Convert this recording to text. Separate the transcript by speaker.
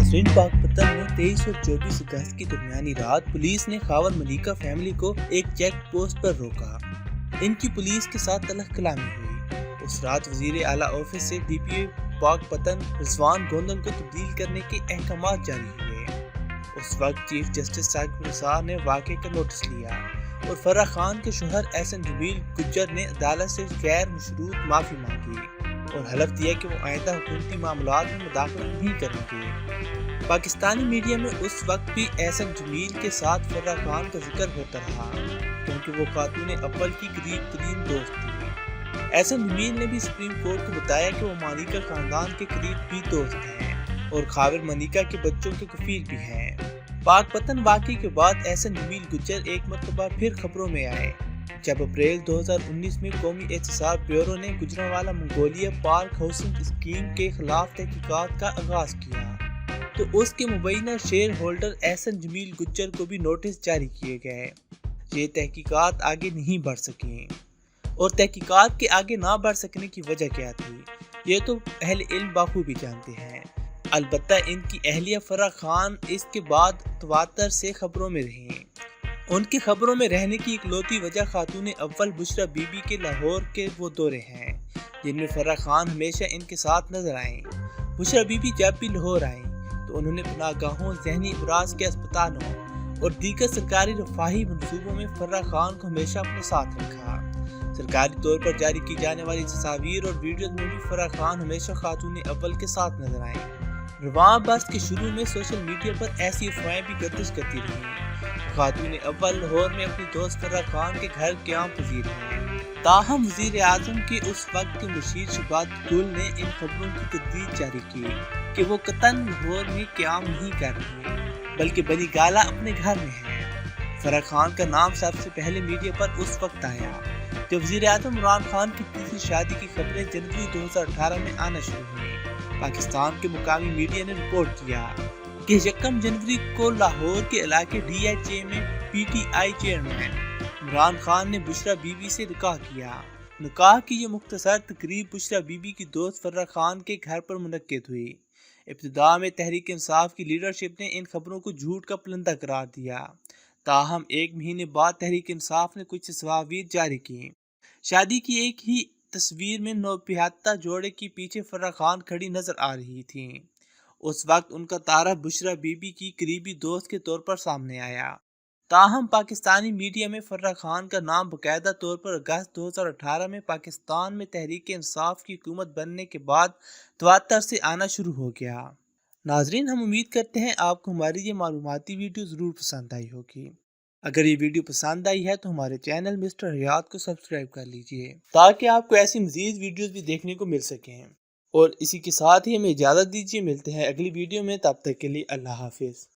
Speaker 1: नाज़रीन, पाकपतन में 23 और 24 अगस्त की दरमियानी रात पुलिस ने खावर मलिका फैमिली को एक चेक पोस्ट पर रोका। इनकी पुलिस के साथ तलख कलामी हुई। उस रात वजीर आला ऑफिस से DPO पाकपतन रिजवान गोंदन को तब्दील करने के अहकाम जारी हुए। उस वक्त चीफ जस्टिस साकिब निसार ने वाक़े का नोटिस लिया और फर्रा खान के शोहर एहसन जमील गुज्जर ने अदालत से गैर मशरूत माफ़ी मांगी और हलफ दिया कि वो आइंदा हुकूमती मामलात में मुदाखलत नहीं करेंगे। पाकिस्तानी मीडिया में उस वक्त भी एहसन जमील के साथ फर्रा खान का जिक्र होता रहा क्योंकि वो खातून अव्वल की करीब तरीन दोस्त थी। एहसन जमील ने भी सुप्रीम कोर्ट को बताया कि वो मलिका खानदान के करीब भी दोस्त हैं और खावर मलिका के बच्चों के कफील भी हैं। पाकपतन वाक़े के बाद एहसन जमील गुज्जर एक मरतबा फिर खबरों में आए जब अप्रैल 2019 में कौमी एहतसाब ब्यूरो ने Gujranwala Mongolia park housing scheme के खिलाफ तहकीकात का आगाज किया तो उसके मुबैना शेयर होल्डर एहसन जमील गुज्जर को भी नोटिस जारी किए गए। ये तहकीकात आगे नहीं बढ़ सकी और तहकीकात के आगे ना बढ़ सकने की वजह क्या थी ये तो अहले इल्म बाखूबी जानते हैं। अलबत्ता इनकी अहलिया फर्रा खान इसके बाद तवातर से खबरों में रही। उनकी खबरों में रहने की इकलौती वजह खातून अव्वल बुशरा बीबी के लाहौर के वो दौरे हैं जिनमें फर्रा खान हमेशा इनके साथ नजर आए। बुशरा बीबी जब भी लाहौर आई तो उन्होंने पनाहगाहों, जहनी अमराज के अस्पतालों और दीगर सरकारी रफाही मनसूबों में फर्रा खान को हमेशा अपने साथ रखा। सरकारी तौर पर जारी की जाने वाली तस्वीर और वीडियो में भी फर्रा खान हमेशा खातून अव्वल के साथ नजर आए। रवां बरस के शुरू में सोशल मीडिया पर ऐसी अफवाहें भी गर्दिश करती रही। खातून अव्वल लाहौर में अपनी दोस्त फर्रा खान के घर क़याम पजीर हैं। ताहम वज़ीर आज़म के उस वक्त के मुशीर शबात गुल ने इन खबरों की तस्दीक जारी की कि वो कतन लाहौर में क़याम नहीं कर रहे बल्कि बनी गाला अपने घर में है। फर्रा खान का नाम सबसे पहले मीडिया पर उस वक्त आया जब वज़ीर आज़म इमरान खान की तीसरी शादी की खबरें जनवरी 2018 में आना शुरू हुई। पाकिस्तान के मुकामी मीडिया ने रिपोर्ट किया कि 1 जनवरी को लाहौर के इलाके DHA में PTI चेयरमैन इमरान खान ने बुशरा बीबी से निकाह किया। निकाह की ये मुख्तसर तकरीब बुशरा बीबी की दोस्त फर्रा खान के घर पर मुनक्किद हुई। इब्तिदा में तहरीक इंसाफ की लीडरशिप ने इन खबरों को झूठ का पुलंदा करार दिया। ताहम 1 महीने बाद तहरीक इंसाफ ने कुछ तस्वीरें जारी की। शादी की एक ही तस्वीर में नौपियाता जोड़े के पीछे फर्रा खान खड़ी नजर आ रही थी। उस वक्त उनका तारा बुशरा बीबी की करीबी दोस्त के तौर पर सामने आया। ताहम पाकिस्तानी मीडिया में फर्रा खान का नाम बाकायदा तौर पर अगस्त 2018 में पाकिस्तान में तहरीक इंसाफ की हुकूमत बनने के बाद तवातर से आना शुरू हो गया। नाजरीन, हम उम्मीद करते हैं आपको हमारी ये मालूमाती वीडियो ज़रूर पसंद आई होगी। अगर ये वीडियो पसंद आई है तो हमारे चैनल मिस्टर हयात को सब्सक्राइब कर लीजिए ताकि आपको ऐसी मज़ीद वीडियोस भी देखने को मिल सकें। और इसी के साथ ही हमें इजाज़त दीजिए, मिलते हैं अगली वीडियो में, तब तक के लिए अल्लाह हाफिज़।